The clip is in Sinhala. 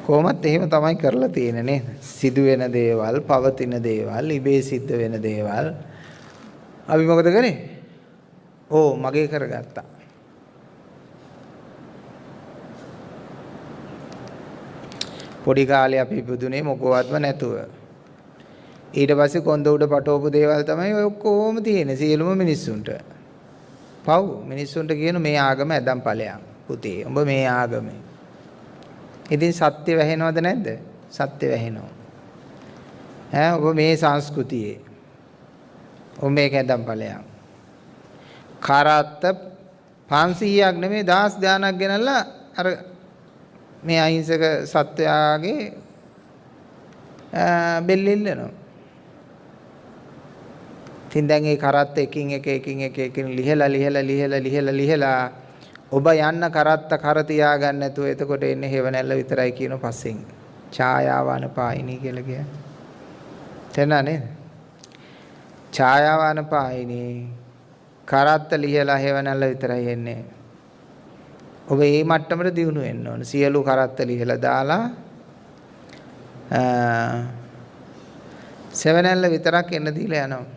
කොහොමත් එහෙම තමයි කරලා තියෙන්නේ නේද? සිදුවෙන දේවල්, පවතින දේවල්, ඉබේ සිද්ධ වෙන දේවල්. අපි මොකද කරේ? මගේ කරගත්තා. පොඩි කාලේ අපි ඉපදුනේ මොකවත්ම නැතුව. ඊට පස්සේ කොන්ද උඩ පටවපු දේවල් තමයි ඔය ඔක්කොම තියෙන්නේ සියලුම මිනිස්සුන්ට. පව් මිනිස්සුන්ට කියන මේ ආගම ඇදන් ඵලයන්. පුතේ උඹ මේ ආගමේ. ඉතින් සත්‍ය වැහෙනවද නැද්ද? සත්‍ය වැහෙනවා. ඔබ මේ සංස්කෘතියේ. ඔබ මේක ඇදන් ඵලයන්. කරත්ත 500ක් නෙමෙයි 1000 ධානයක් ගෙනල්ලා අර මේ අහිංසක සත්වයාගේ බෙල්ලෙල්ලනවා. ඉතින් දැන් ඒ කරත්ත එකින් එක ලිහලා ඔබ යන්න කරත්ත කර තියාගන්න නැතුව එතකොට එන්නේ හේවණැල්ල විතරයි කියන පස්සෙන් ඡායාවාන පායිනී කියලා කියන්නේ. තේරුණා නේද? ඡායාවාන පායිනී කරත්ත ලිහලා හේවණැල්ල විතරයි එන්නේ. ඔබ මේ මට්ටමට දියුණු වෙන්න ඕන. සියලු කරත්ත ලිහලා දාලා සෙවණැල්ල විතරක් එන්න දීලා යනවා.